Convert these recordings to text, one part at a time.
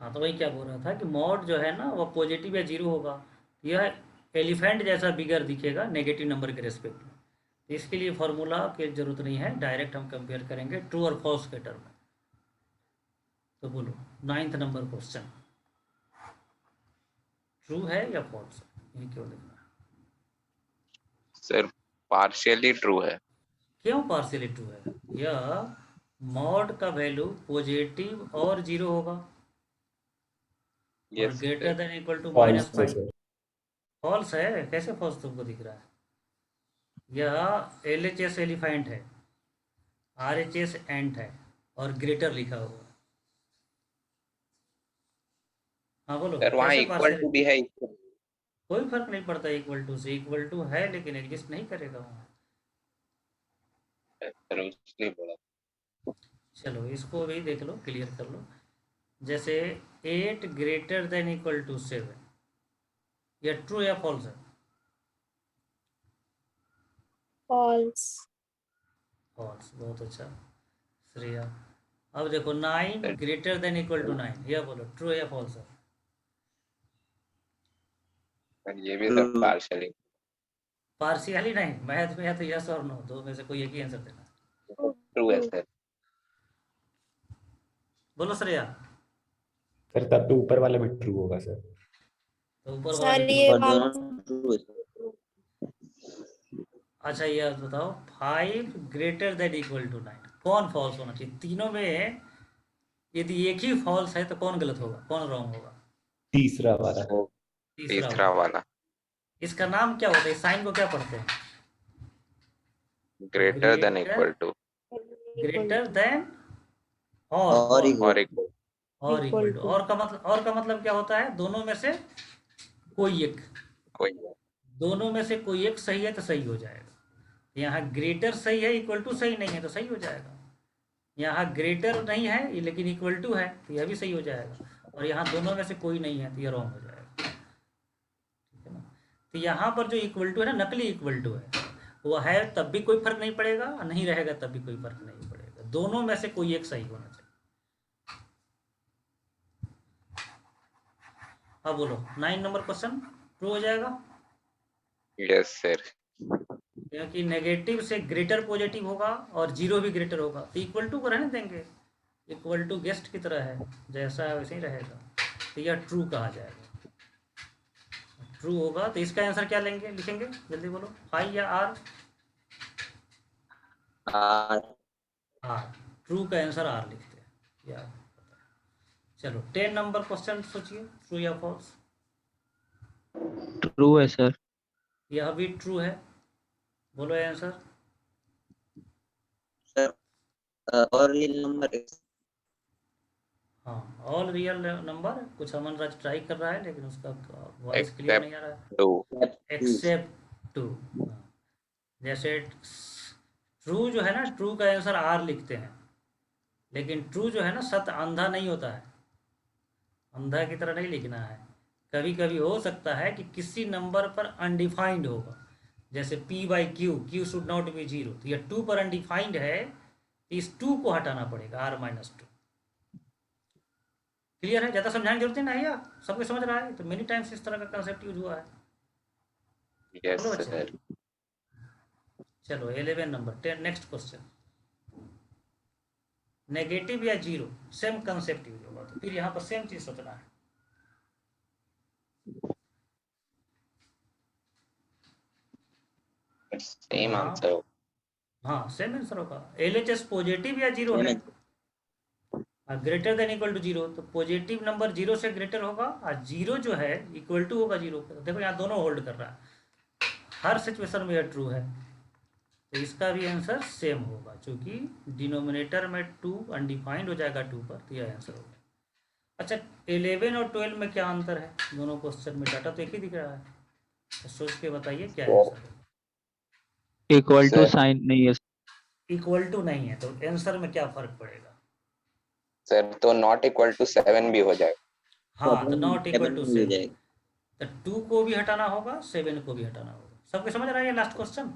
हाँ, तो वही क्या बोल रहा था कि मॉड जो है ना वो पॉजिटिव या जीरो होगा। यह एलिफेंट जैसा बिगर दिखेगा नेगेटिव नंबर के रेस्पेक्ट में। तो इसके लिए फार्मूला की जरूरत नहीं है, डायरेक्ट हम कंपेयर करेंगे ट्रू और फॉल्स के टर्म में। तो बोलो 9th नंबर क्वेश्चन, ट्रू है या फॉल्स है, ये क्यों लिखना है? सर पार्शियली ट्रू है। क्यों पार्शियली ट्रू है? यह मॉड का वैल्यू पॉजिटिव और जीरो होगा और yes greater sir. Then equal to false है -5। सर। फॉल्स है? कैसे फॉल्स तुमको दिख रहा है? यह एल एच एस एलिफेंट है, आर एच एस एंट है और ग्रेटर लिखा हुआ है। हाँ बोलो सर वहाँ कैसे इक्वल पार्शियल? टू भी है। कोई फर्क नहीं पड़ता, इक्वल टू से इक्वल टू है लेकिन एग्जिस्ट नहीं करेगा वहाँ। सर उसने बोला। चलो इसको भी देख लो, क्लियर कर लो। जैसे 8 ग्रेटर देन इक्वल टू 7, यह ट्रू या फॉल्स है? फॉल्स। फॉल्स, बहुत अच्छा श्रेया। अब देखो 9 sir greater than equal to 9, यह बोलो ट्रू या फॉल्स है? ये भी सर पार्शियली पार्शियली नहीं, मैथ में है तो यस और नो, दो में से कोई एक ही आंसर देना। ट्रू है सर। बोलो श्रेया। सर तब तो ऊपर वाला भी ट्रू होगा सर। तो ऊपर वाला सर भी ट्रू ये है। और दोनों मालूम। ट्रू है। अच्छा ये बताओ 5 ग्रेटर देन इक्वल टू 9, कौन फॉल्स होना चाहिए तीनों में? यदि एक ही फॉल्स है तो कौन गलत होगा, कौन रॉन्ग होगा? तीसरा वाला। वो तीसरा तीसरा वाला। वाला। इसका नाम क्या होता है, इस साइन को क्या पढ़ते हैं? Greater than greater, equal to greater than और और और और इक्वल इक्वल। और इक्वल इक्वल टू। टू। और का मतलब क्या होता है? दोनों में से कोई एक। कोई दोनों में से कोई एक सही है तो सही हो जाएगा। यहाँ ग्रेटर सही है, इक्वल टू सही नहीं है तो सही हो जाएगा। यहाँ ग्रेटर नहीं है लेकिन इक्वल टू है तो यह भी सही हो जाएगा। और यहाँ दोनों में से कोई नहीं है तो यह रॉन्ग हो जाएगा। ठीक है ना? तो यहाँ पर जो इक्वल टू है ना, नकली इक्वल टू है, वो है तब भी कोई फर्क नहीं पड़ेगा और नहीं रहेगा तब भी कोई फर्क नहीं पड़ेगा। दोनों में से कोई एक सही होना चाहिए। अब बोलो 9 नंबर क्वेश्चन ट्रू हो जाएगा? Yes sir. क्योंकि नेगेटिव से ग्रेटर पॉजिटिव होगा और जीरो भी ग्रेटर होगा तो इक्वल टू को रहने देंगे। इक्वल टू गेस्ट की तरह है, जैसा है वैसे ही रहेगा। तो यह ट्रू कहा जाएगा। ट्रू होगा तो इसका आंसर क्या लेंगे, लिखेंगे जल्दी बोलो, फाई या आर? आर। आर। ट्रू का आंसर आर लिखते हैं यार। चलो 10 नंबर क्वेश्चन सोचिए, ट्रू या फॉल्स? ट्रू है सर। यह भी ट्रू है, बोलो आंसर। सर और रियल नंबर हाँ, ऑल रियल नंबर। कुछ अमन राज ट्राई कर रहा है लेकिन उसका वॉइस क्लियर नहीं आ रहा है। टू। Except to. जैसे ट्रू जो है ना, ट्रू का आंसर आर लिखते हैं, लेकिन ट्रू जो है ना सत्य अंधा नहीं होता है, अंधा की तरह नहीं लिखना है। कभी कभी हो सकता है कि किसी नंबर पर अनडिफाइंड होगा, जैसे p by Q, Q should not be zero, तो यह 2 पर अनडिफाइंड है तो इस 2 को हटाना पड़ेगा, r-2। क्लियर है? ज़्यादा समझाने की जरूरत नहीं है, सबको समझ रहा है? तो मेनी टाइम्स इस तरह का कंसेप्ट यूज हुआ है। यस बोलो बच्चे। सर। चलो 11 नंबर 10 नेक्स्ट क्वेश्चन। नेगेटिव या जीरो, सेम कंसेप्ट यूज होगा, तो फिर यहाँ पर सेम चीज सोचना है। सेम हाँ आंसर हो। हाँ सेम आंसर होगा। एल एच एस पॉजिटिव या जीरो है? Greater than equal to zero, तो पॉजिटिव नंबर जीरो से ग्रेटर होगा और जीरो जो है इक्वल टू होगा जीरो पे। तो देखो यहाँ दोनों होल्ड कर रहा है, हर सिचुएशन में यह ट्रू है। तो इसका भी आंसर सेम होगा, क्योंकि डिनोमिनेटर में 2 अनडिफाइंड हो जाएगा 2 पर, तो यह आंसर होगा। अच्छा 11 और 12 में क्या अंतर है? दोनों क्वेश्चन में डाटा तो एक ही दिख रहा है, तो सोच के बताइए क्या आंसर है। इक्वल टू सर साइन नहीं है। इक्वल टू नहीं है तो आंसर में क्या फर्क पड़ेगा? सर तो नॉट इक्वल टू 7 भी हो जाएगा। हाँ, तो नॉट इक्वल टू हो 7, जाएगा। तो 2 को भी हटाना होगा, 7 को भी हटाना होगा। सबको समझ रहा है ये लास्ट क्वेश्चन?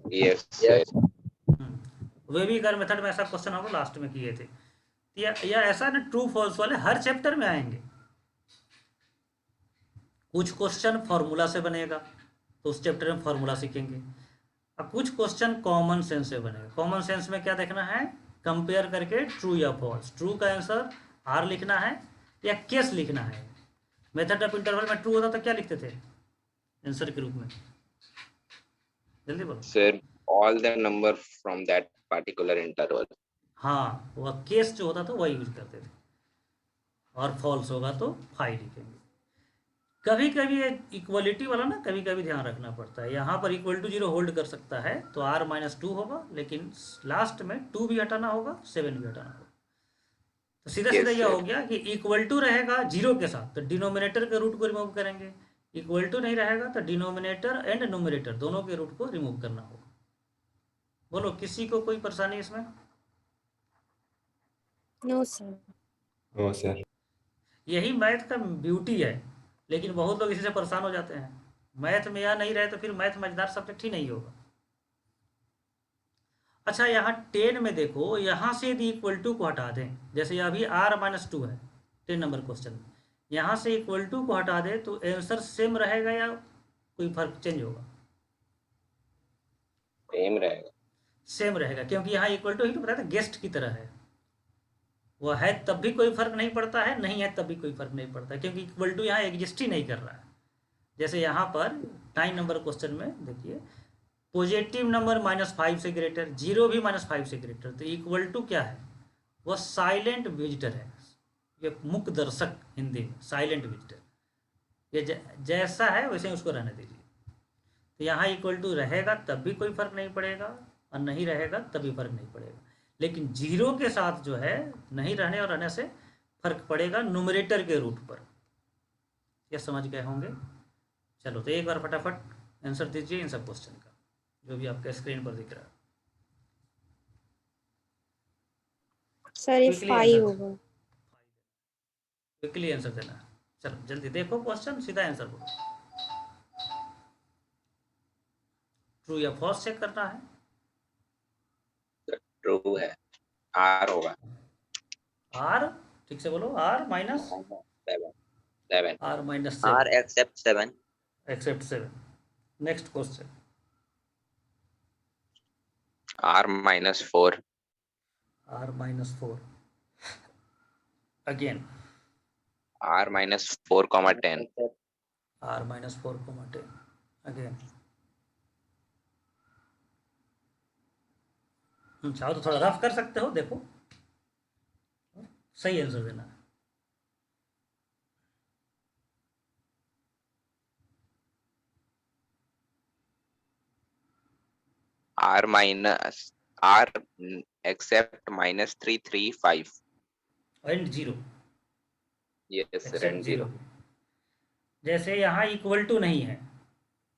Yes sir. वे भी अगर मेथड में ऐसा क्वेश्चन हम लोग लास्ट में किए थे या ऐसा ना ट्रू फॉल्स वाले हर चैप्टर में आएंगे। कुछ क्वेश्चन फॉर्मूला से बनेगा तो उस चैप्टर में फॉर्मूला सीखेंगे। अब कुछ क्वेश्चन कॉमन सेंस से बनेगा। कॉमन सेंस में क्या देखना है, कंपेयर करके ट्रू या फॉल्स। ट्रू का आंसर आर लिखना है या केस लिखना है। मेथड ऑफ इंटरवल में ट्रू होता तो क्या लिखते थे आंसर के रूप में, जल्दी बोलो। Sir, all the number from that particular interval. हाँ, वह केस जो होता था वही यूज करते थे। और फॉल्स होगा तो फाई लिखेंगे। कभी कभी इक्वलिटी वाला ना कभी कभी ध्यान रखना पड़ता है। यहाँ पर इक्वल टू 0 होल्ड कर सकता है तो r-2 होगा, लेकिन लास्ट में 2 भी हटाना होगा, 7 भी हटाना होगा। तो सीधा Yes, सीधा यह हो sir. गया कि इक्वल टू रहेगा 0 के साथ तो डिनोमिनेटर के रूट को रिमूव करेंगे। इक्वल टू नहीं रहेगा तो डिनोमिनेटर एंड न्यूमरेटर दोनों के रूट को रिमूव करना होगा। बोलो, किसी को कोई परेशानी इसमें? No, sir. No sir. यही मैथ का ब्यूटी है, लेकिन बहुत लोग इसी से परेशान हो जाते हैं। मैथ में या नहीं रहे तो फिर मैथ मजेदार सब्जेक्ट ही नहीं होगा। अच्छा, यहाँ 10 में देखो, यहाँ से यदि इक्वल टू को हटा दें, जैसे अभी r-2 है 10 नंबर क्वेश्चन में, यहाँ से इक्वल टू को हटा दें तो आंसर सेम रहेगा या कोई फर्क चेंज होगा? Same रहेगा। सेम रहेगा, क्योंकि यहाँ इक्वल टू ही तो बताया था गेस्ट की तरह है। वह है तब भी कोई फर्क नहीं पड़ता है, नहीं है तब भी कोई फर्क नहीं पड़ता, क्योंकि इक्वल टू यहाँ एग्जिस्ट ही नहीं कर रहा है। जैसे यहाँ पर 9 नंबर क्वेश्चन में देखिए, पॉजिटिव नंबर -5 से ग्रेटर, 0 भी -5 से ग्रेटर, तो इक्वल टू क्या है, वह साइलेंट विजिटर है। ये मूक दर्शक हिंदी में साइलेंट विजिटर, ये जैसा है वैसे ही उसको रहने दीजिए। तो यहाँ इक्वल टू रहेगा तब भी कोई फर्क नहीं पड़ेगा और नहीं रहेगा तब भी फर्क नहीं पड़ेगा, लेकिन 0 के साथ जो है नहीं रहने और रहने से फर्क पड़ेगा न्यूमरेटर के रूट पर। यह समझ गए होंगे। चलो, तो एक बार फटाफट आंसर दीजिए इन सब क्वेश्चन का जो भी आपके स्क्रीन पर दिख रहा है। Sir, ये क्विकली 5 आंसर, होगा। क्विकली आंसर देना है। चलो जल्दी देखो क्वेश्चन, सीधा आंसर बोलो। ट्रू या फॉल्स चेक करना है। True है। R होगा। आर, ठीक से बोलो, r-7, 7. r-7 R except 7. Except 7। Next question, R-4. r-4 again, R-4, 10. r-4, 10 again. चाहो तो थोड़ा रफ कर सकते हो, देखो सही आंसर देना है। R except -3, 3, 5. And 0, Yes, sir. Except And 0। 0. जैसे यहाँ इक्वल टू नहीं है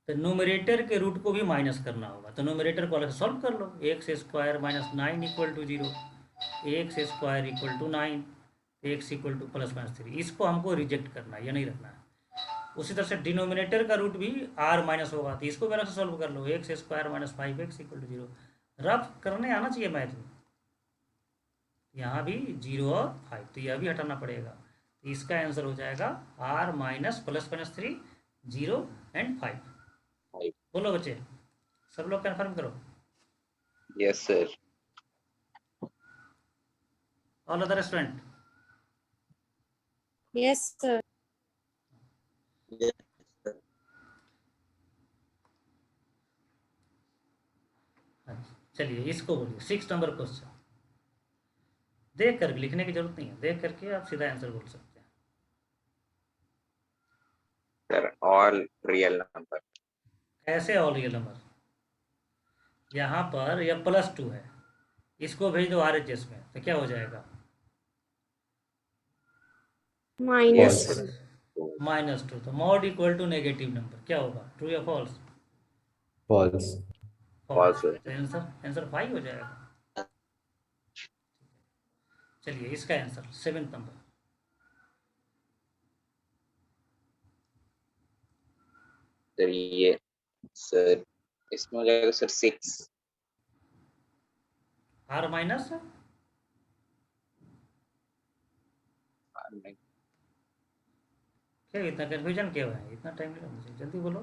तो न्यूमरेटर के रूट को भी माइनस करना होगा, तो न्यूमरेटर को अलग से सॉल्व कर लो। x² - 9 equal to 0, x² equal to 9, x equal to +-3। इसको हमको रिजेक्ट करना है, ये नहीं रखना है। उसी तरह से डिनोमिनेटर का रूट भी r- होगा तो इसको भी अलग से सॉल्व कर लो, x² - 5x equal to 0। Rough करने आना चाहिए मैथ में। यहाँ भी 0 और 5, तो यह भी हटाना पड़ेगा। तो इसका आंसर हो जाएगा r -+-3, 0 एंड 5। 5. बोलो बच्चे, सब लोग कंफर्म करो। Yes, sir. All other student, Yes, sir. Yes, sir. चलिए इसको बोलिए। 6 नंबर क्वेश्चन, देख कर लिखने की जरूरत नहीं है, देख करके आप सीधा आंसर बोल सकते हैं। Sir, all real number. ऐसे ऑल रियल नंबर, यहाँ पर यह +2 है, इसको भेज दो RHS में तो क्या हो जाएगा, -2. -2। तो mod equal to negative number क्या होगा, ट्रू या फॉल्स? फॉल्स। फॉल्स। False. तो आंसर 5 हो जाएगा। चलिए इसका आंसर 7th नंबर, Sir, ये sir इसमें हो जाएगा sir 6. r- क्या इतना कंफ्यूजन क्यों है? इतना टाइम नहीं लगना चाहिए, जल्दी बोलो।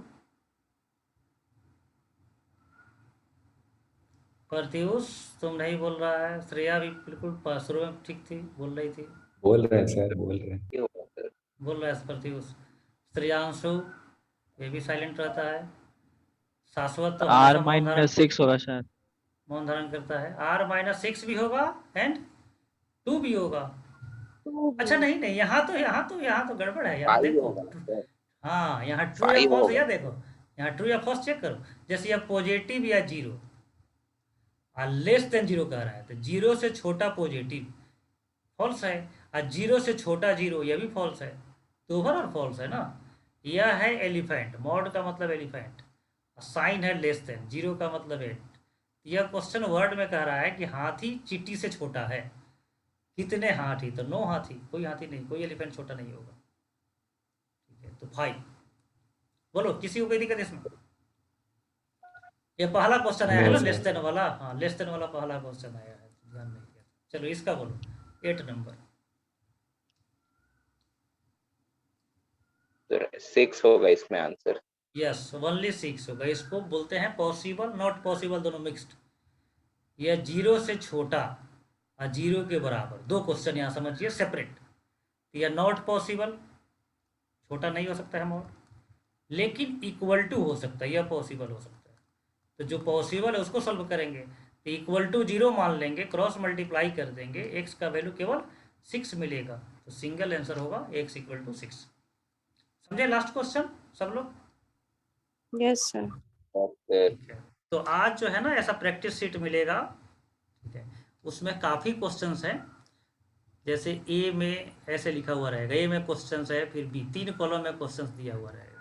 प्रत्यूष तुम नहीं बोल रहा है, श्रेया भी बिल्कुल शुरू में ठीक थी, बोल रही थी। बोल रहे हैं सर, बोल रहे हैं। क्या होगा सर? बोल रहा है प्रत्यूष। श्रेयांशु ये भी साइलेंट रहता है। शाश्वत तो आर हमेशा माइनस 6 होगा शायद। मौन धारण करता है। R-6 भी होगा एंड 2 भी होगा। अच्छा नहीं नहीं, यहाँ तो गड़बड़ है यार, 5 देखो। होगा ना सर? हाँ, यहाँ ट्रू या 5 फॉल्स होगा या ना? देखो, यहाँ ट्रू या फॉल्स चेक करो। जैसे यह पॉजिटिव या जीरो और लेस देन जीरो कह रहा है, तो जीरो से छोटा पॉजिटिव फॉल्स है, और जीरो से छोटा जीरो यह भी फॉल्स है, तो ओवरऑल फॉल्स है ना। यह है एलिफेंट, मॉड का मतलब एलिफेंट, साइन है लेस देन, जीरो का मतलब 8। यह क्वेश्चन वर्ड में कह रहा है कि हाथी चींटी से छोटा है। कितने हाथी? तो 9 हाथी, कोई हाथी नहीं, कोई एलिफेंट छोटा नहीं होगा। ठीक है, तो 5। बोलो, किसी को कोई दिक्कत इसमें? ये पहला क्वेश्चन आया है ना, No, लेस sir. देन वाला। हाँ, लेस देन वाला पहला क्वेश्चन आया है, ध्यान नहीं किया। चलो इसका बोलो, 8 नंबर। सर 6 होगा इसमें आंसर। यस, ओनली 6 होगा। इसको बोलते हैं पॉसिबल नॉट पॉसिबल, दोनों मिक्स्ड। यह जीरो से छोटा और जीरो के बराबर, दो क्वेश्चन यहाँ समझिए सेपरेट। यह नॉट पॉसिबल, छोटा नहीं हो सकता है मोड, लेकिन इक्वल टू हो सकता है, यह पॉसिबल हो सकता है। तो जो पॉसिबल है उसको सॉल्व करेंगे, तो इक्वल टू 0 मान लेंगे, क्रॉस मल्टीप्लाई कर देंगे, एक्स का वैल्यू केवल 6 मिलेगा, तो सिंगल आंसर होगा x इक्वल टू 6। समझे लास्ट क्वेश्चन सब लोग? Yes sir. सर ठीक है, तो आज जो है ना ऐसा प्रैक्टिस शीट मिलेगा, ठीक है, उसमें काफ़ी क्वेश्चंस हैं। जैसे ए में ऐसे लिखा हुआ रहेगा, ए में क्वेश्चंस है, फिर बी, 3 कॉलम में क्वेश्चंस दिया हुआ रहेगा।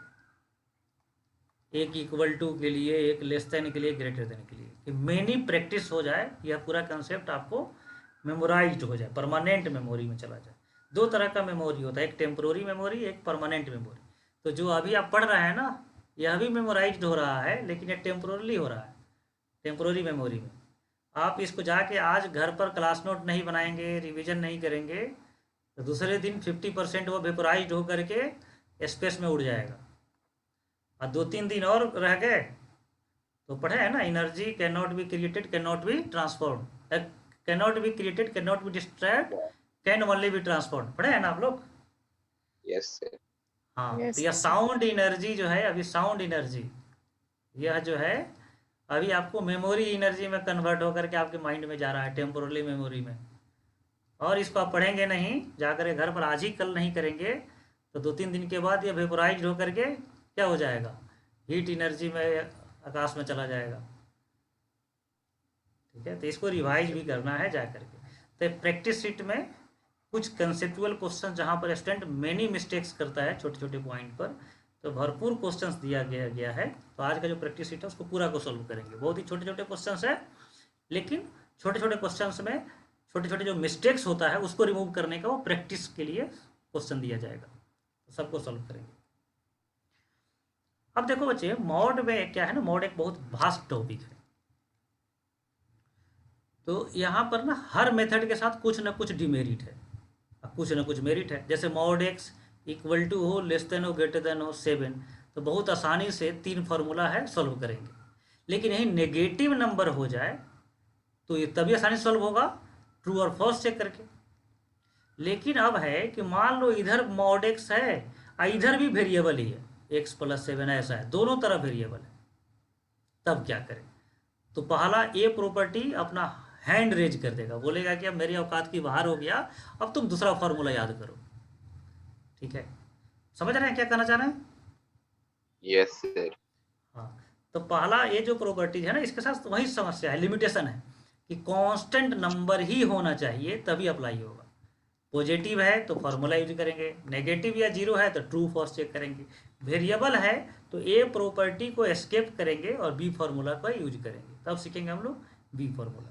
एक इक्वल टू के लिए, एक लेस देन के लिए, ग्रेटर देन के लिए, कि मेनी प्रैक्टिस हो जाए, यह पूरा कंसेप्ट आपको मेमोराइज्ड हो जाए, परमानेंट मेमोरी में चला जाए। दो तरह का मेमोरी होता है, एक टेम्पोररी मेमोरी, एक परमानेंट मेमोरी। तो जो अभी आप पढ़ रहे हैं ना, यह भी मेमोराइज्ड हो रहा है, लेकिन यह टेम्पोरली हो रहा है, टेम्पोररी मेमोरी में। आप इसको जाके आज घर पर क्लास नोट नहीं बनाएंगे, रिवीजन नहीं करेंगे, तो दूसरे दिन 50% वो वेपोराइज्ड होकर के स्पेस में उड़ जाएगा, और 2-3 दिन और रह गए तो पढ़े है ना, energy can not be created, can not be transform, can not be created, can not be destroyed, can only be transform, पढ़े है ना आप लोग? Yes sir. हाँ, Yes, तो यह sir. साउंड एनर्जी जो है, अभी साउंड एनर्जी यह जो है अभी आपको मेमोरी एनर्जी में कन्वर्ट होकर के आपके माइंड में जा रहा है, टेम्पोरली मेमोरी में। और इसको आप पढ़ेंगे नहीं, जाकर घर पर आज ही कल नहीं करेंगे, तो 2-3 दिन के बाद ये वेपोराइज होकर के क्या हो जाएगा, हीट एनर्जी में आकाश में चला जाएगा। ठीक है, तो इसको रिवाइज भी करना है जा करके। तो प्रैक्टिस शीट में कुछ कंसेप्चुअल क्वेश्चन जहाँ पर स्टूडेंट मेनी मिस्टेक्स करता है छोटे छोटे पॉइंट पर, तो भरपूर क्वेश्चंस दिया गया है। तो आज का जो प्रैक्टिस शीट है उसको पूरा को सॉल्व करेंगे। बहुत ही छोटे छोटे क्वेश्चंस है, लेकिन छोटे छोटे क्वेश्चंस में छोटे छोटे जो मिस्टेक्स होता है उसको रिमूव करने का वो प्रैक्टिस के लिए क्वेश्चन दिया जाएगा, तो सबको सॉल्व करेंगे। अब देखो बच्चे, मॉड में क्या है ना, मॉड एक बहुत वास्ट टॉपिक है, तो यहाँ पर ना हर मेथड के साथ कुछ ना कुछ डिमेरिट है, कुछ ना कुछ मेरिट है। जैसे मॉड एक्स इक्वल टू हो, लेस देन हो, ग्रेटर देन हो 7, तो बहुत आसानी से 3 फार्मूला है, सॉल्व करेंगे। लेकिन यही नेगेटिव नंबर हो जाए तो ये तभी आसानी से सॉल्व होगा, ट्रू और फॉल्स चेक करके। लेकिन अब है कि मान लो इधर मॉड एक्स है और इधर भी वेरिएबल ही है, x + 7 ऐसा है, दोनों तरफ वेरिएबल है, तब क्या करें? तो पहला ए प्रॉपर्टी अपना हैंड रेज कर देगा, बोलेगा कि अब मेरी औकात की बाहर हो गया, अब तुम दूसरा फार्मूला याद करो। ठीक है, समझ रहे हैं क्या कहना चाह रहे हैं? Yes sir. हाँ, तो पहला ये जो प्रॉपर्टीज है ना, इसके साथ वही समस्या है, लिमिटेशन है कि कांस्टेंट नंबर ही होना चाहिए तभी अप्लाई होगा। पॉजिटिव है तो फार्मूला यूज करेंगे, नेगेटिव या जीरो है तो ट्रू फॉल्स चेक करेंगे, वेरिएबल है तो ए प्रॉपर्टी को एस्केप करेंगे और बी फार्मूला का यूज करेंगे, तब सीखेंगे हम लोग बी फार्मूला।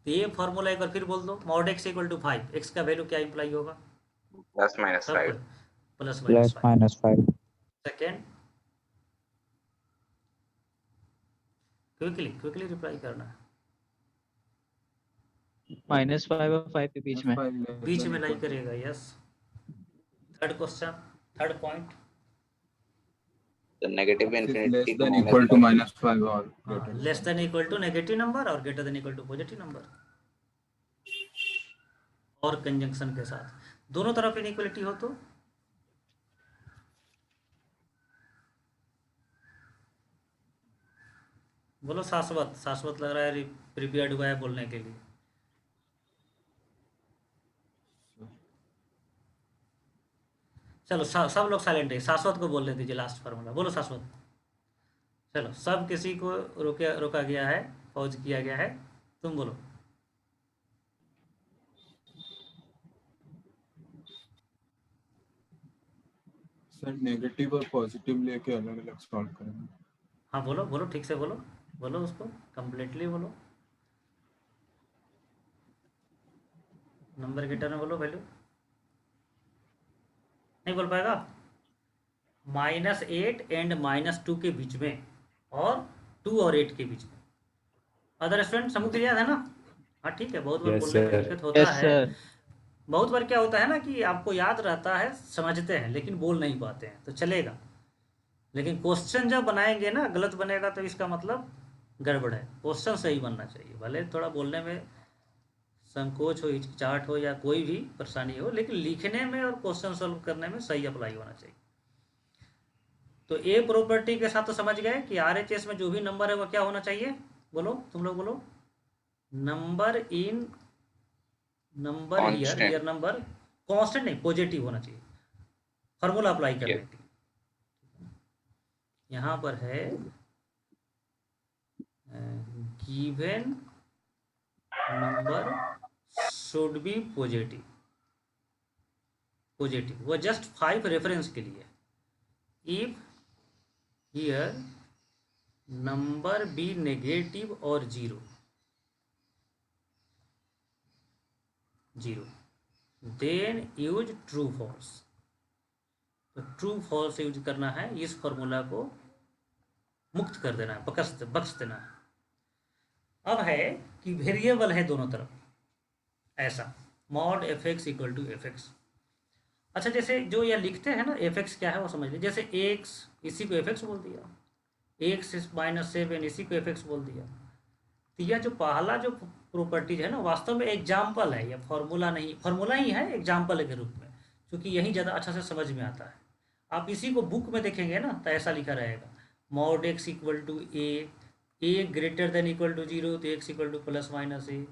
तो ये फार्मूला एक बार फिर बोल दो, mod X equal to 5, X का वैल्यू क्या इंप्लाई होगा? +-5। +-5 सेकेंड, क्विकली रिप्लाई करना है। -5 और 5 के बीच में। बीच में लाई करेगा। Yes. Third question, third point. तो negative infinity less than equal to -5 और less than equal to negative number और greater than equal to positive number, और कंजंक्शन के साथ दोनों तरफ इनइक्वलिटी हो तो बोलो। शाश्वत, शाश्वत लग रहा है प्रिपेयर्ड हुआ है बोलने के लिए। चलो सब लोग साइलेंट है, शाश्वत को बोलने दीजिए लास्ट फार्मूला। बोलो शाश्वत। चलो सब किसी को रोका गया है, पॉज किया गया है, तुम बोलो। सर नेगेटिव और पॉजिटिव लेके अलग अलग सॉल्व करेंगे। हाँ बोलो बोलो, ठीक से बोलो, बोलो उसको कंप्लीटली बोलो। नंबर के टर्म में बोलो वैल्यू। नहीं बोल पाएगा? -8 एंड -2 के बीच में और 2 और 8 के बीच में। अदर स्टूडेंट समझ याद है ना? हाँ ठीक है। बहुत बार Yes, बोलने में sir. दिक्कत होता यस है। सर। बहुत बार क्या होता है ना कि आपको याद रहता है, समझते हैं, लेकिन बोल नहीं पाते हैं, तो चलेगा। लेकिन क्वेश्चन जब बनाएंगे ना गलत बनेगा तो इसका मतलब गड़बड़ है। क्वेश्चन सही बनना चाहिए, भले थोड़ा बोलने में संकोच हो, हिचकिचाहट हो या कोई भी परेशानी हो, लेकिन लिखने में और क्वेश्चन सॉल्व करने में सही अप्लाई होना चाहिए। तो ए प्रॉपर्टी के साथ तो समझ गए कि RHS में जो भी नंबर है वो क्या होना चाहिए। बोलो तुम लोग बोलो। Number in number here number constant नहीं, पॉजिटिव होना चाहिए फार्मूला अप्लाई करने के लिए। यहाँ पर है given number should be positive. Positive वो जस्ट 5 रेफरेंस के लिए। If here number be negative और 0 देन यूज ट्रू फॉल्स। तो ट्रू फॉल्स यूज करना है, इस फॉर्मूला को मुक्त कर देना है, बख्श देना है। अब है कि वेरिएबल है दोनों तरफ, ऐसा mod fx equal to fx। अच्छा जैसे जो ये लिखते हैं ना fx क्या है वो समझ लीजिए। जैसे x इसी को fx बोल दिया, x -7 इसी को fx बोल दिया। तो यह जो पहला जो प्रॉपर्टीज है ना वास्तव में एग्जाम्पल है, यह फॉर्मूला नहीं, फॉर्मूला ही है एग्जाम्पल के रूप में, क्योंकि यही ज़्यादा अच्छा से समझ में आता है। आप इसी को बुक में देखेंगे ना तो ऐसा लिखा रहेगा mod x equal to a greater than equal to 0 तो x equal to ±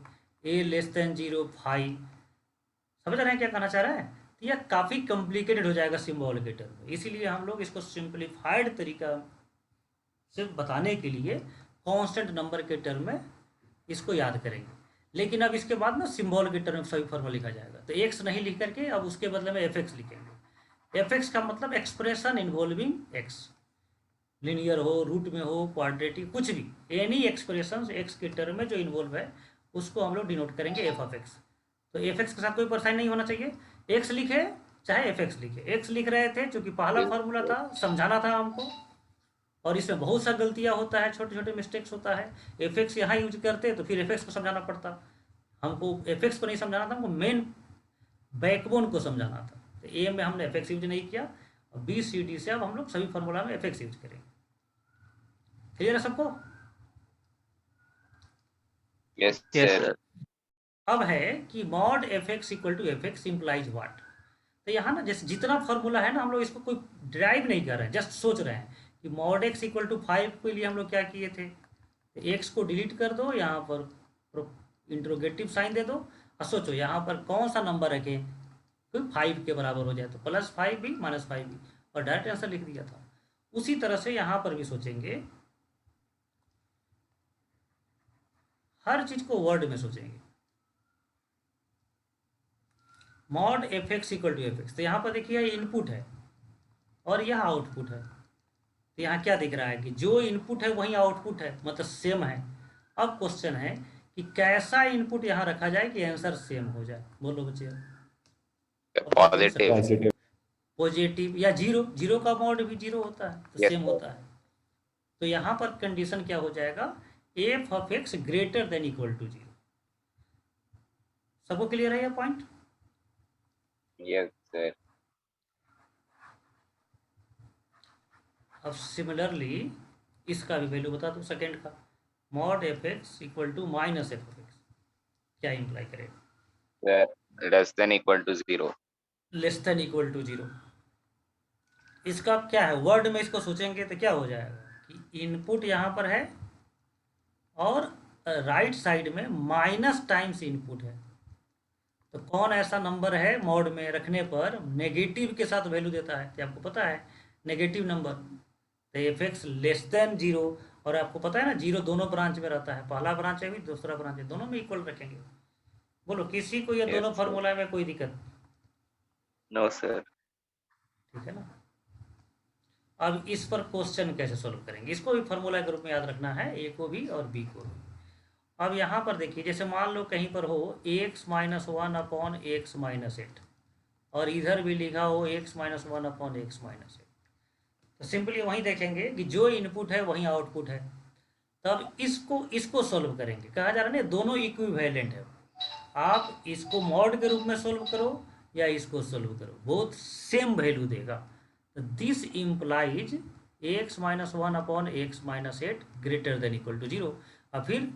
a less than 0 5। समझ रहे हैं क्या कहना चाह रहा है? तो यह काफ़ी कॉम्प्लिकेटेड हो जाएगा सिंबल के टर्म में, इसीलिए हम लोग इसको सिंप्लीफाइड तरीका से बताने के लिए कांस्टेंट नंबर के टर्म में इसको याद करेंगे। लेकिन अब इसके बाद ना सिंबल के टर्म में सभी फॉर्मूला लिखा जाएगा, तो x नहीं लिख करके अब उसके बदले में fx लिखेंगे। fx का मतलब एक्सप्रेशन इन्वॉल्विंग x, लिनियर हो, रूट में हो, क्वाड्रेटिक, कुछ भी, एनी एक्सप्रेशन x के टर्म में जो इन्वॉल्व है उसको हम लोग डिनोट करेंगे f ऑफ x। तो fx के साथ कोई परेशानी नहीं होना चाहिए, x लिखे चाहे fx लिखे। x लिख रहे थे क्योंकि पहला फार्मूला था, समझाना था हमको, और इसमें बहुत सा गलतियां होता है, छोटे छोटे मिस्टेक्स होता है। fx यहाँ यूज करते तो फिर fx को समझाना पड़ता, हमको fx को नहीं समझाना था, हमको मेन बैकबोन को समझाना था। तो a में हमने fx यूज नहीं किया, और b c d से अब हम लोग सभी फार्मूला में fx यूज करेंगे। क्लियर है सबको? Yes yes sir. सर। अब है कि mod fx equal to fx implies what. तो यहाँ ना जैसे जितना फार्मूला है ना हम लोग इसको कोई ड्राइव नहीं कर रहे हैं, जस्ट सोच रहे हैं कि मॉड x इक्वल टू 5 के लिए हम लोग क्या किए थे, तो x को डिलीट कर दो, यहाँ पर इंट्रोगेटिव साइन दे दो, और सोचो यहाँ पर कौन सा नंबर रखें कोई 5 के बराबर हो जाए, तो +5 भी -5 भी, और डायरेक्ट आंसर लिख दिया था। उसी तरह से यहाँ पर भी सोचेंगे, हर चीज को वर्ड में सोचेंगे। Mod fx equal to fx, तो यहाँ पर देखिए ये इनपुट है और यह आउटपुट है। तो यहाँ क्या दिख रहा है कि जो इनपुट है वही आउटपुट है, मतलब सेम है। अब क्वेश्चन है कि कैसा इनपुट यहाँ रखा जाए कि आंसर सेम हो जाए। बोलो बच्चे। पॉजिटिव। पॉजिटिव या 0 का मॉड भी 0 होता है तो Yes, सेम sir. होता है। तो यहाँ पर कंडीशन क्या हो जाएगा, f of x greater than equal to 0। सबको क्लियर है ये पॉइंट? Yes sir. अब सिमिलरली इसका भी वैल्यू बता दो सेकेंड का, mod f x equal to minus f of x, क्या इम्प्लाई करेगा? Sir less than equal to 0। Less than equal to 0। इसका क्या है, वर्ड में इसको सोचेंगे तो क्या हो जाएगा कि इनपुट यहाँ पर है और राइट साइड में माइनस टाइम्स इनपुट है, तो कौन ऐसा नंबर है मॉड में रखने पर नेगेटिव के साथ वैल्यू देता है? तो आपको पता है नेगेटिव नंबर, तो एफ एक्स लेस देन 0, और आपको पता है ना 0 दोनों ब्रांच में रहता है, पहला ब्रांच है भी दूसरा ब्रांच है, दोनों में इक्वल रखेंगे। बोलो किसी को ये Yes, दोनों sir. फार्मूला में कोई दिक्कत? No sir. ठीक है ना। अब इस पर क्वेश्चन कैसे सोल्व करेंगे, इसको भी फार्मूला के रूप में याद रखना है, ए को भी और बी को भी। अब यहाँ पर देखिए, जैसे मान लो कहीं पर हो x minus 1 upon x minus 8, और इधर भी लिखा हो x minus 1 upon x minus 8, तो सिंपली वहीं देखेंगे कि जो इनपुट है वहीं आउटपुट है, तब इसको सोल्व करेंगे। कहा जा रहा है ना दोनों इक्विवेलेंट है, आप इसको मॉड के रूप में सोल्व करो या इसको सोल्व करो, बोथ सेम वैल्यू देगा। तो this implies x minus 1 upon x minus 8 greater than equal to 0। और फिर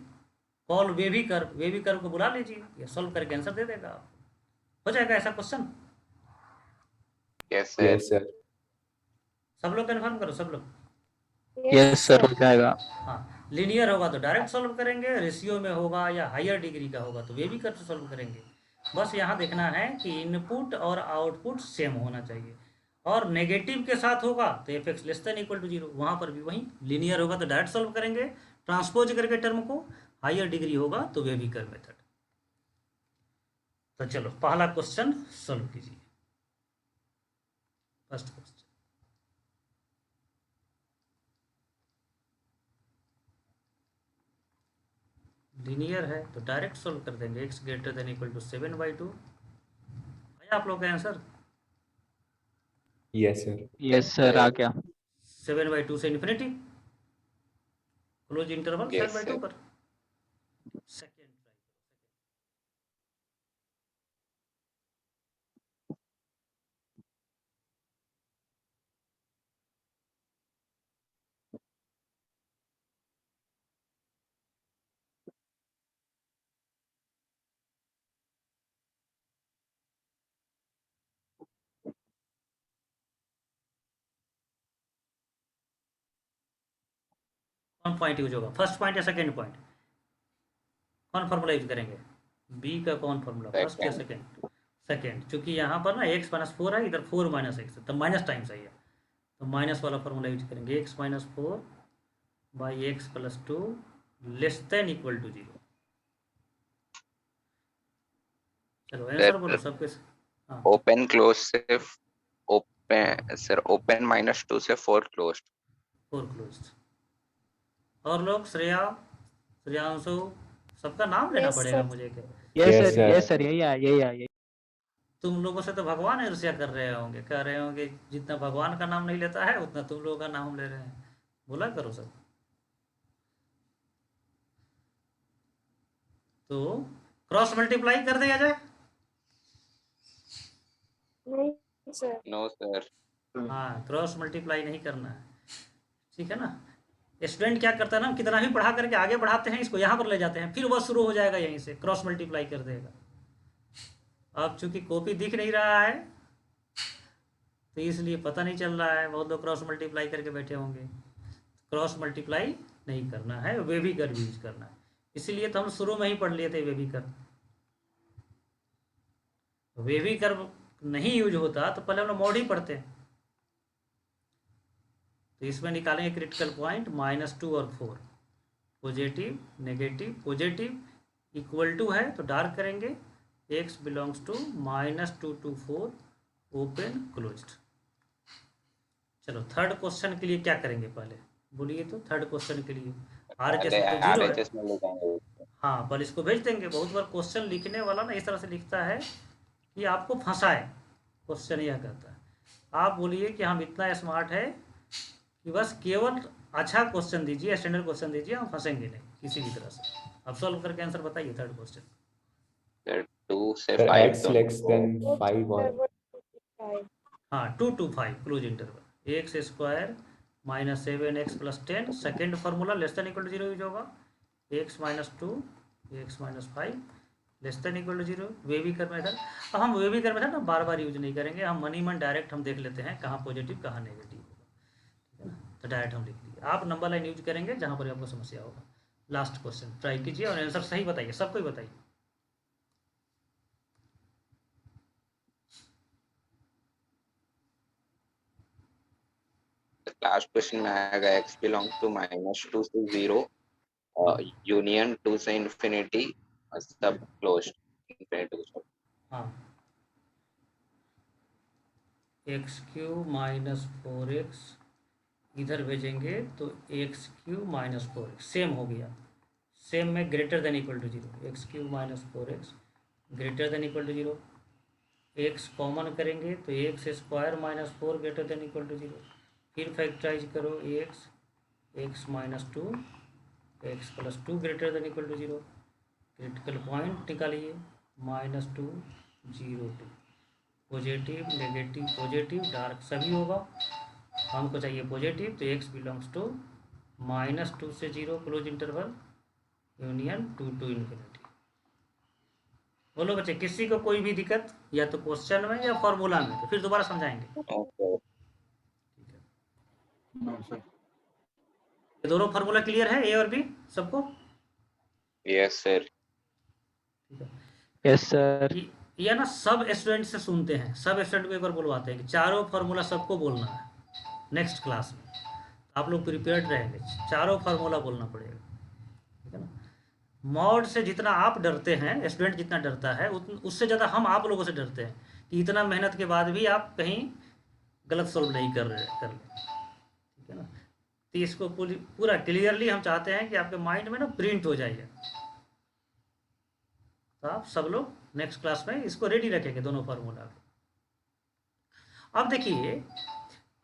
कॉल वेवी कर्व को बुला लीजिए, या सोल्व करके आंसर दे देगा आपको। हो जाएगा ऐसा question? Yes sir. Yes sir. सब लोग कन्फर्म करो, सब लोग। यस सर, हो जाएगा। हाँ, लीनियर होगा तो डायरेक्ट सॉल्व करेंगे, रेशियो में होगा या हायर डिग्री का होगा तो वेवी कर्व से सॉल्व करेंगे। बस यहाँ देखना है कि इनपुट और आउटपुट सेम होना चाहिए, और नेगेटिव के साथ होगा तो F x less than equal to 0, वहाँ पर भी वहीं लीनियर होगा तो डायरेक्ट सॉल्व करेंगे ट्रांसपोज करके टर्म को, हायर डिग्री होगा तो वेवी कर्व मेथड। तो चलो पहला क्वेश्चन सॉल्व कीजिए। फर्स्ट क्वेश्चन, लीनियर है तो डायरेक्ट सॉल्व कर देंगे, x greater than equal to 7/2। आया आप लोग का answer? Yes sir. Yes sir, आ गया। 7/2 से infinity, close interval Yes, 7/2 sir. पर। सेकेंड ट्राई, 1 पॉइंट यूज होगा, फर्स्ट पॉइंट या सेकेंड पॉइंट? कौन फॉर्मूला यूज करेंगे? बी का कौन फॉर्मूला, फर्स्ट या सेकेंड? सेकेंड, क्योंकि यहाँ पर ना x माइनस 4 है, इधर 4 माइनस एक्स है, तो माइनस टाइम्स है, तो माइनस वाला फॉर्मूला यूज करेंगे, x minus 4 by x plus 2 less than equal to 0। चलो आंसर बोलो सबके। हाँ, ओपन क्लोज से ओपन सर, ओपन -2 से 4 क्लोज। 4 क्लोज्ड। और लोग श्रेयांशु सबका नाम लेना Yes, पड़ेगा sir. मुझे क्या? Yes Yes, sir, sir. Yes sir, यही आ यही। तुम लोगों से तो भगवान ईर्ष्या कर रहे होंगे, कह रहे होंगे जितना भगवान का नाम नहीं लेता है उतना तुम लोगों का नाम ले रहे हैं। बोला करो सब। तो क्रॉस मल्टीप्लाई कर दिया जाए? नहीं सर। No sir. हाँ, क्रॉस मल्टीप्लाई नहीं करना है, ठीक है ना। स्टूडेंट क्या करता है ना, कितना भी पढ़ा करके आगे बढ़ाते हैं, इसको यहाँ पर ले जाते हैं, फिर वह शुरू हो जाएगा यहीं से, क्रॉस मल्टीप्लाई कर देगा। अब चूंकि कॉपी दिख नहीं रहा है तो इसलिए पता नहीं चल रहा है, बहुत लोग क्रॉस मल्टीप्लाई करके बैठे होंगे। क्रॉस मल्टीप्लाई नहीं करना है, वेवी कर्व यूज करना है, इसीलिए तो हम शुरू में ही पढ़ लिए थे वेवी कर्व। वेवी कर्व नहीं यूज होता तो पहले हम लोग मॉड ही पढ़ते हैं। तो इसमें निकालेंगे क्रिटिकल पॉइंट -2 और 4, positive negative, positive equal to है तो डार्क करेंगे, x belongs to -2 to 4 open closed. चलो थर्ड क्वेश्चन के लिए क्या करेंगे पहले बोलिए, तो थर्ड क्वेश्चन के लिए RHS में तो 0 है। RHS में लिखेंगे। हाँ, पर इसको भेज देंगे। बहुत बार क्वेश्चन लिखने वाला ना इस तरह से लिखता है कि आपको फंसाए। क्वेश्चन यह कहता है, आप बोलिए कि हम इतना स्मार्ट है कि बस केवल अच्छा क्वेश्चन दीजिए, स्टैंडर्ड क्वेश्चन दीजिए, हम फंसेंगे नहीं किसी भी तरह से। अब सॉल्व करके आंसर बताइए थर्ड क्वेश्चन। 2 से सर 5 x लेस देन 5 और हाँ 2 to 5 close interval X square minus 7x plus 10 second formula less than equal to 0 use होगा x minus 2 x minus 5 less than equal to 0 wavy curve method. अब हम वेविकर method ना बार बार use नहीं करेंगे, हम money मन डायरेक्ट हम देख लेते हैं कहाँ पॉजिटिव कहाँ नेगेटिव होगा, ठीक है ना। तो डायरेक्ट हम लिख लिए, आप नंबर लाइन यूज करेंगे जहाँ पर आपको समस्या होगा। लास्ट क्वेश्चन ट्राई कीजिए और आंसर सही बताइए, सबको ही बताइए। लास्ट क्वेश्चन में आएगा x बिलोंग्स टू -2 से 0 यूनियन 2 से इंफिनिटी सब क्लोज्ड इंफिनिटी। हाँ x³ माइनस 4x इधर भेजेंगे तो x³ माइनस 4x सेम हो गया, सेम में greater than equal to 0 x³ minus 4x greater than equal to 0, x common करेंगे तो x square minus 4 greater than equal to 0, फिर फैक्टराइज करो x minus 2 x plus 2 greater than equal to 0, critical point निकालिए -2 0 2 positive negative positive dark सभी होगा, हमको चाहिए positive तो x बिलोंग्स टू -2 से 0 close interval union 2 to infinity. बोलो बच्चे किसी को कोई भी दिक्कत या तो क्वेश्चन में या फॉर्मूला में, तो फिर दोबारा समझाएंगे। No sir. ये दोनों फार्मूला क्लियर है ए और बी सबको? Yes sir. Yes sir. ये ना सब स्टूडेंट से सुनते हैं, सब स्टूडेंट को एक बार बुलवाते हैं कि चारों फार्मूला सबको बोलना है नेक्स्ट क्लास में, आप लोग प्रिपेयर्ड रहेंगे, चारों फार्मूला बोलना पड़ेगा, ठीक है ना। मॉड से जितना आप डरते हैं, स्टूडेंट जितना डरता है उससे ज़्यादा हम आप लोगों से डरते हैं कि इतना मेहनत के बाद भी आप कहीं गलत सॉल्व नहीं कर ले, ठीक है ना। तो इसको पूरा क्लियरली हम चाहते हैं कि आपके माइंड में ना प्रिंट हो जाइए, तो आप सब लोग नेक्स्ट क्लास में इसको रेडी रखेंगे दोनों फार्मूला। अब देखिए,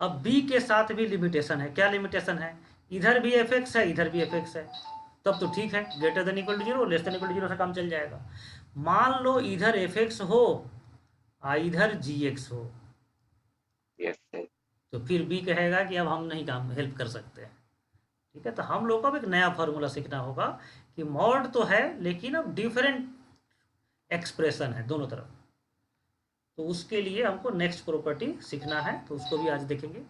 अब b के साथ भी लिमिटेशन है, क्या लिमिटेशन है, इधर भी fx है इधर भी fx है, तब तो ठीक है, greater than equal to 0 less than equal to 0 से काम चल जाएगा। मान लो इधर fx हो इधर gx हो, यस सर। तो फिर b कहेगा कि अब हम नहीं काम हेल्प कर सकते हैं, ठीक है। तो हम लोग को अब एक नया फार्मूला सीखना होगा कि मॉड तो है लेकिन अब डिफरेंट एक्सप्रेशन है दोनों तरफ, तो उसके लिए हमको नेक्स्ट प्रॉपर्टी सीखना है, तो उसको भी आज देखेंगे।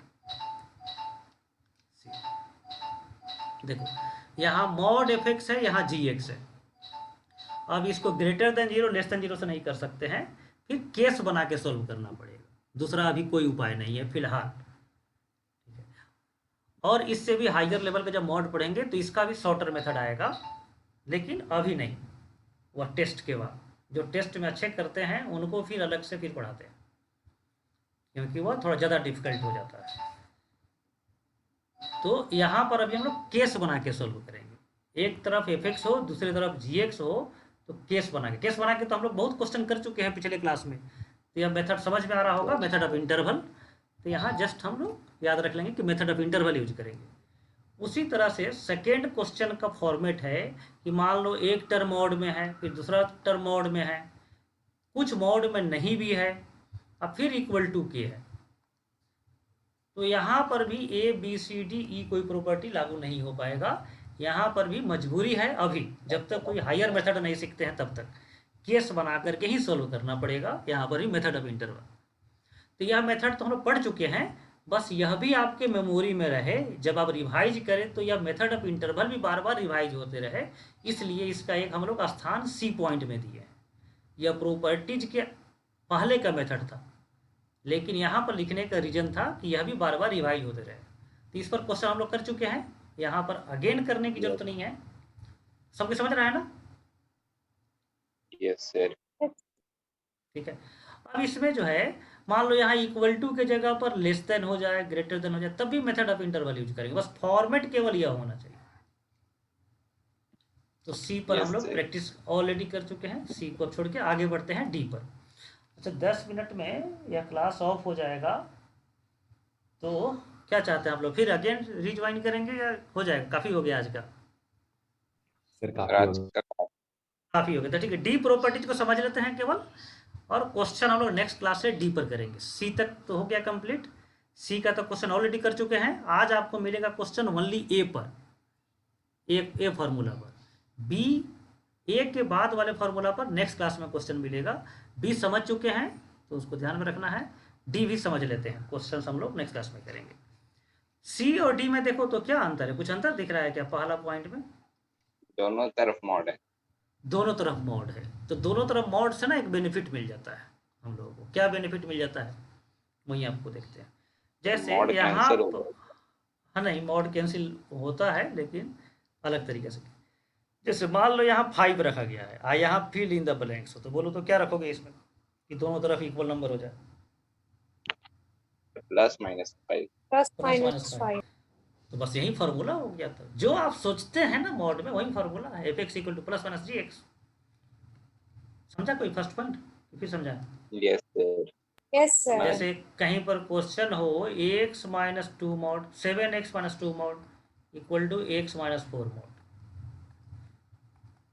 देखो यहाँ मॉड fx है, यहाँ gx है, अब इसको ग्रेटर देन 0 लेस देन 0 से नहीं कर सकते हैं, फिर केस बना के सॉल्व करना पड़ेगा, दूसरा अभी कोई उपाय नहीं है फिलहाल, ठीक है। और इससे भी हाइयर लेवल का जब मॉड पढ़ेंगे तो इसका भी शॉर्टर मेथड आएगा, लेकिन अभी नहीं, वह टेस्ट के बाद, जो टेस्ट में अच्छे करते हैं उनको फिर अलग से फिर पढ़ाते हैं, क्योंकि वह थोड़ा ज़्यादा डिफिकल्ट हो जाता है। तो यहाँ पर अभी हम लोग केस बना के सॉल्व करेंगे, एक तरफ fx हो दूसरी तरफ gx हो, तो केस बना के तो हम लोग बहुत क्वेश्चन कर चुके हैं पिछले क्लास में, तो यह मेथड समझ में आ रहा होगा, मेथड ऑफ इंटरवल। तो यहाँ जस्ट हम लोग याद रख लेंगे कि मेथड ऑफ इंटरवल यूज करेंगे। उसी तरह से सेकेंड क्वेश्चन का फॉर्मेट है कि मान लो एक टर्म मोड में है फिर दूसरा टर्म मोड में है, कुछ मोड में नहीं भी है, अब फिर इक्वल टू के है, तो यहाँ पर भी A B C D E कोई प्रॉपर्टी लागू नहीं हो पाएगा, यहाँ पर भी मजबूरी है अभी, जब तक कोई हायर मेथड नहीं सीखते हैं तब तक केस बना करके ही सॉल्व करना पड़ेगा, यहाँ पर भी मेथड ऑफ इंटरवल। तो यह मेथड तो हम लोग पढ़ चुके हैं, बस यह भी आपके मेमोरी में रहे, जब आप रिवाइज करें तो यह मेथड ऑफ इंटरवल भी बार बार रिवाइज होते रहे, इसलिए इसका एक हम लोग स्थान सी पॉइंट में दिए। यह प्रॉपर्टीज के पहले का मेथड था, लेकिन यहाँ पर लिखने का रीजन था कि यह भी बार बार रिवाइज होते रहे। तो इस पर क्वेश्चन हम लोग कर चुके हैं, यहाँ पर अगेन करने की जरूरत नहीं है, सबको समझ रहा है ना? Yes sir. ठीक है। अब इसमें जो है मान लो यहाँ इक्वल टू के जगह पर लेस देन हो जाए, ग्रेटर देन हो जाए, तब भी मेथड ऑफ इंटरवल यूज करेंगे, बस फॉर्मेट केवल यह होना चाहिए। तो सी पर हम लोग प्रैक्टिस ऑलरेडी कर चुके हैं, सी को छोड़ के आगे बढ़ते हैं डी पर। अच्छा 10 मिनट में यह क्लास ऑफ हो जाएगा, तो क्या चाहते हैं आप लोग, फिर अगेन रिज्वाइन करेंगे या हो जाएगा? काफ़ी हो गया आज का सर, काफी हो आज का काफी हो गया। तो ठीक है, डी प्रॉपर्टीज को समझ लेते हैं केवल, और क्वेश्चन हम लोग नेक्स्ट क्लास से डी पर करेंगे। सी तक तो हो गया कंप्लीट, सी का तो क्वेश्चन ऑलरेडी कर चुके हैं। आज आपको मिलेगा क्वेश्चन ओनली ए पर, ए फार्मूला पर। बी, ए के बाद वाले फार्मूला पर नेक्स्ट क्लास में क्वेश्चन मिलेगा। बी समझ चुके हैं तो उसको ध्यान में रखना है, डी भी समझ लेते हैं, क्वेश्चन हम लोग नेक्स्ट क्लास में करेंगे। सी और डी में देखो तो क्या अंतर है, कुछ अंतर दिख रहा है क्या? पहला पॉइंट में दोनों तरफ मॉड है। दोनों तरफ मॉड है, तो दोनों तरफ मॉड से ना एक बेनिफिट मिल जाता है हम लोगों को। क्या बेनिफिट मिल जाता है वही आपको देखते हैं। जैसे मॉड यहाँ कैंसिल हो हाँ नहीं, मॉड कैंसिल होता है लेकिन अलग तरीके से। जैसे मान लो यहाँ 5 रखा गया है, यहाँ फिल इन द ब्लैंक्स हो, तो बोलो तो क्या रखोगे इसमें कि दोनों तरफ इक्वल नंबर हो जाए? Plus minus 5। Plus plus minus minus 5। तो बस यही फार्मूला हो गया था, जो आप सोचते हैं ना मॉड में वही फार्मूला है, f x equal to plus minus g x. समझा कोई फर्स्ट पॉइंट? फिर समझा? Yes sir. Yes sir. जैसे कहीं पर क्वेश्चन हो x minus 2 mod 7x minus 2 mod equal to x minus 4 mod,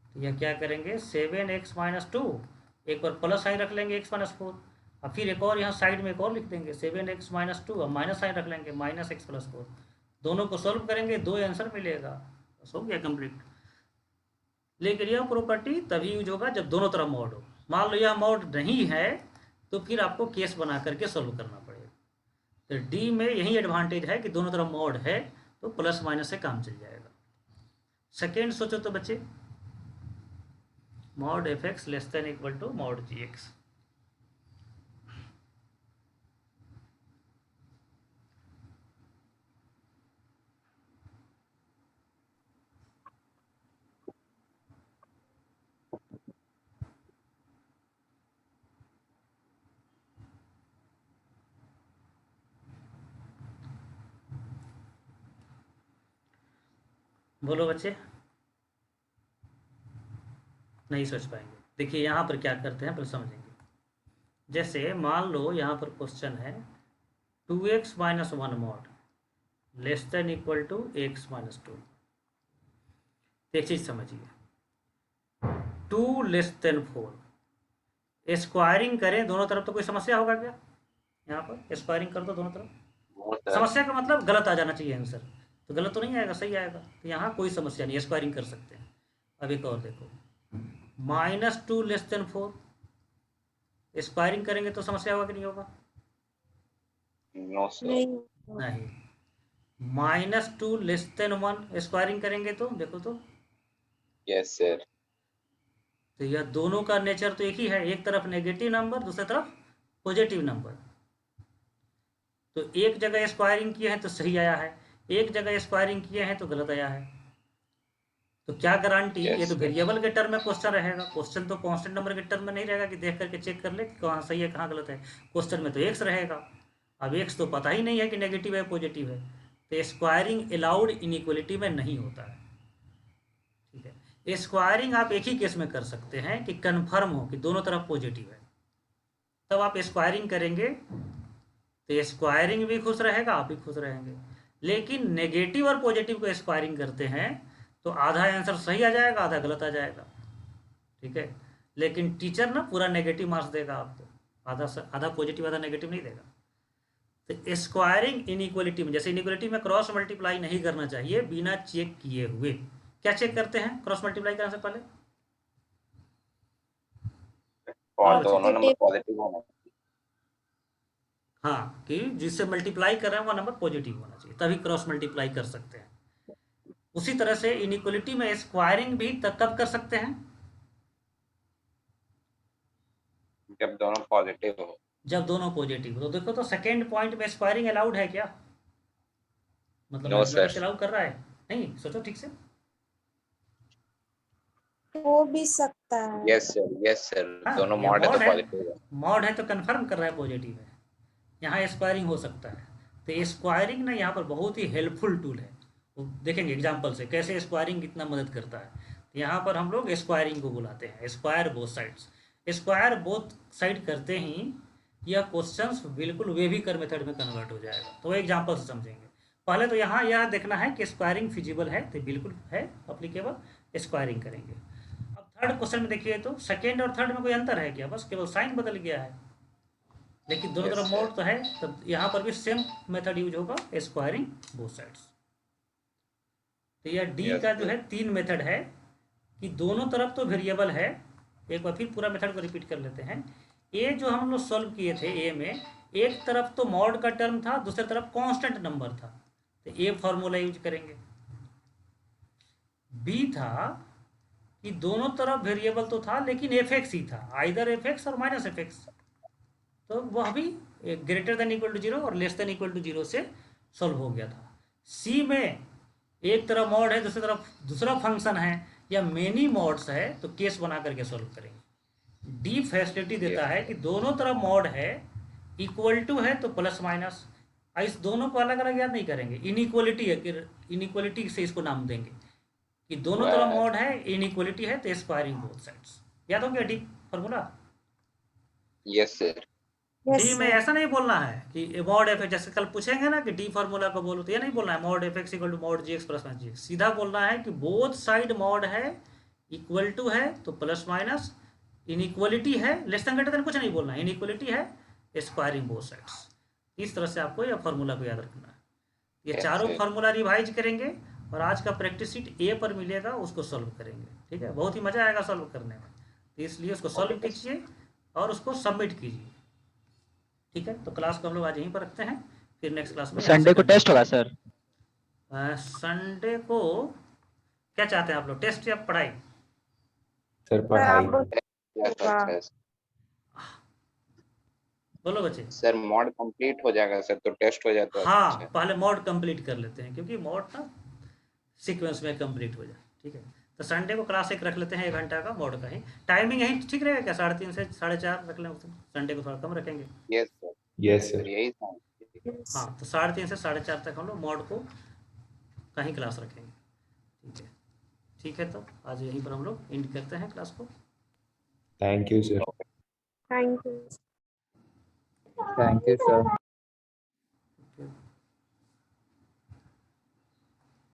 तो यह क्या करेंगे 7x माइनस 2, एक बार प्लस साइन रख लेंगे x माइनस 4, और फिर एक और यहाँ साइड में एक और लिख देंगे 7x माइनस 2, और माइनस साइन रख लेंगे माइनस x प्लस 4। दोनों को सॉल्व करेंगे, 2 आंसर मिलेगा, बस हो गया कंप्लीट। लेकिन यह प्रॉपर्टी तभी यूज होगा जब दोनों तरफ मॉड हो। मान लो यह मॉड नहीं है तो फिर आपको केस बना करके सॉल्व करना पड़ेगा। तो डी में यही एडवांटेज है कि दोनों तरफ मॉड है तो प्लस माइनस से काम चल जाएगा। सेकेंड सोचो तो बच्चे, mod f x less than equal to mod g x. बोलो बच्चे, नहीं सोच पाएंगे। देखिए यहाँ पर क्या करते हैं पहले समझेंगे। जैसे मान लो यहाँ पर क्वेश्चन है 2x minus 1 mod less than equal to x minus 2। एक चीज समझिए, 2 लेस देन 4 स्क्वायरिंग करें दोनों तरफ तो कोई समस्या होगा क्या? यहाँ पर स्क्वायरिंग कर दो दोनों तरफ, समस्या का मतलब गलत आ जाना चाहिए आंसर, तो गलत तो नहीं आएगा, सही आएगा। तो यहाँ कोई समस्या नहीं, स्क्वायरिंग कर सकते हैं। अब एक और देखो, -2 लेस देन 4 स्क्वायरिंग करेंगे तो समस्या होगा कि नहीं होगा? No sir. नहीं। नहीं। -2 लेस देन 1 स्क्वायरिंग करेंगे तो देखो तो, यस सर। तो यह दोनों का नेचर तो एक ही है, एक तरफ नेगेटिव नंबर दूसरी तरफ पॉजिटिव नंबर। तो एक जगह स्क्वायरिंग किए हैं तो सही आया है, एक जगह स्क्वायरिंग किए हैं तो गलत आया है। तो क्या गारंटी? Yes, ये तो sir. वेरिएबल के टर्म में क्वेश्चन रहेगा, क्वेश्चन तो कांस्टेंट नंबर के टर्म में नहीं रहेगा कि देख करके चेक कर ले कि कहाँ सही है कहाँ गलत है। क्वेश्चन में तो एक्स रहेगा, अब एक्स तो पता ही नहीं है कि नेगेटिव है पॉजिटिव है, तो स्क्वायरिंग अलाउड इनइक्वलिटी में नहीं होता है। ठीक है, स्क्वायरिंग आप एक ही केस में कर सकते हैं कि कन्फर्म हो कि दोनों तरफ पॉजिटिव है, तब आप स्क्वायरिंग करेंगे तो स्क्वायरिंग भी खुश रहेगा, आप भी खुश रहेंगे। लेकिन नेगेटिव और पॉजिटिव को स्क्वायरिंग करते हैं तो आधा आंसर सही आ जाएगा, आधा गलत आ जाएगा। ठीक है, लेकिन टीचर ना पूरा नेगेटिव मार्क्स देगा आपको, आधा पॉजिटिव आधा नेगेटिव नहीं देगा। तो स्क्वायरिंग इनइक्वलिटी में, जैसे इनइक्वलिटी में क्रॉस मल्टीप्लाई नहीं करना चाहिए बिना चेक किए हुए। क्या चेक करते हैं क्रॉस मल्टीप्लाई करने से पहले? और दोनों नंबर पॉजिटिव होना चाहिए। हाँ, कि जिससे मल्टीप्लाई कर रहे हैं वो नंबर पॉजिटिव होना चाहिए, तभी क्रॉस मल्टीप्लाई कर सकते हैं। उसी तरह से इनइक्वलिटी में स्क्वायरिंग भी तब कर सकते हैं जब दोनों पॉजिटिव हो। जब दोनों पॉजिटिव हो। तो देखो तो सेकेंड पॉइंट में स्क्वायरिंग अलाउड है क्या? मतलब No, sir. अलाउड कर रहा है? नहीं, सोचो ठीक से। हो भी सकता है। Yes sir, yes sir. हाँ, दोनों ये मॉड है mod तो है। पॉजिटिव है। मॉड है तो कंफर्म कर रहा है पॉजिटिव है, यहाँ स्क्वायरिंग हो सकता है। तो स्क्वायरिंग ना यहाँ पर बहुत ही हेल्पफुल टूल है। तो देखेंगे एग्जांपल से कैसे स्क्वायरिंग कितना मदद करता है। तो यहाँ पर हम लोग स्क्वायरिंग को बुलाते हैं square both sides. Square both side करते ही यह क्वेश्चंस बिल्कुल वे भी कर मेथड में कन्वर्ट हो जाएगा। तो एग्जांपल से समझेंगे। पहले तो यहाँ यह देखना है कि स्क्वायरिंग फिजिबल है, तो बिल्कुल है अप्लीकेबल, स्क्वायरिंग करेंगे। अब थर्ड क्वेश्चन में देखिए तो सेकेंड और थर्ड में कोई अंतर है क्या? बस केवल साइन बदल गया है, लेकिन दोनों Yes, तरफ sir. मोड तो है, तो यहाँ पर भी सेम मेथड यूज होगा, स्क्वायरिंग बोथ साइड्स। तो यह डी Yes, का जो sir. है 3 मेथड है कि दोनों तरफ तो वेरिएबल है। एक बार फिर पूरा मेथड को रिपीट कर लेते हैं। ए जो हम लोग सॉल्व किए थे, ए में एक तरफ तो मॉड का टर्म था, दूसरी तरफ कांस्टेंट नंबर था, तो ए फॉर्मूला यूज करेंगे। बी था कि दोनों तरफ वेरिएबल तो था लेकिन एफ एक्स ही था, आइदर एफ एक्स और माइनस एफ एक्स, तो वह भी greater than equal to zero और less than equal to zero से सॉल्व हो गया था। सी में एक तरफ मॉड है, दूसरी तरफ दूसरा फंक्शन है, या मेनी मॉड्स है, तो केस बना करके सॉल्व करेंगे। डी फैसिलिटी देता है कि दोनों तरफ मॉड है, इक्वल टू है तो प्लस माइनस, इस दोनों को अलग अलग याद नहीं करेंगे, इनइक्वलिटी है कि इनइक्वलिटी से इसको नाम देंगे कि दोनों तरफ मॉड है, इनइक्वलिटी है, तो स्क्वायरिंग बोथ साइड्स। याद हो गया D formula? Yes, sir. Yes, D में sir. ऐसा नहीं बोलना है कि मॉड एफ एक्स, जैसे कल पूछेंगे ना कि डी फॉर्मूला को बोलो, तो ये नहीं बोलना है mod f x equal to mod g x plus minus g x. सीधा बोलना है कि बोथ साइड मॉड है, इक्वल टू है तो प्लस माइनस, इनइक्वलिटी है, लेस देन ग्रेटर देन कुछ नहीं बोलना है, इनइक्वलिटी है, स्क्वायरिंग बोथ साइड्स। इस तरह से आपको यह फॉर्मूला को याद रखना है। ये Yes, चारों sir. फार्मूला रिवाइज करेंगे और आज का प्रैक्टिस शीट ए पर मिलेगा, उसको सॉल्व करेंगे। ठीक है, बहुत ही मजा आएगा सॉल्व करने में, तो इसलिए उसको सॉल्व कीजिए और उसको सबमिट कीजिए। ठीक है, तो क्लास को हम लोग आज यहीं पर रखते हैं, फिर नेक्स्ट क्लास में संडे को टेस्ट होगा सर? संडे को क्या चाहते हैं आप लोग, टेस्ट या पढ़ाई? सर सर पढ़ाई। आप Yes, sir. हाँ। Yes. बोलो बच्चे। सर मॉड कंप्लीट हो जाएगा सर, तो टेस्ट हो जाता है। हाँ, अच्छा। पहले मॉड कंप्लीट कर लेते हैं, क्योंकि मॉड ना सीक्वेंस में कंप्लीट हो जाए। ठीक है, तो संडे को क्लास एक रख लेते हैं, 1 घंटा का मॉड का ही। टाइमिंग यही ठीक रहेगा क्या, 3:30 से 4:30 रख लें उस दिन? संडे को थोड़ा कम रखेंगे। Yes, sir. Yes sir sir. यही था। Yes. हाँ, तो 3:30 से 4:30 तक हम लोग मॉड को कहीं क्लास रखेंगे। ठीक है, ठीक है, तो आज यहीं पर हम लोग एंड करते हैं क्लास को। Thank you sir. Thank you. Thank you sir.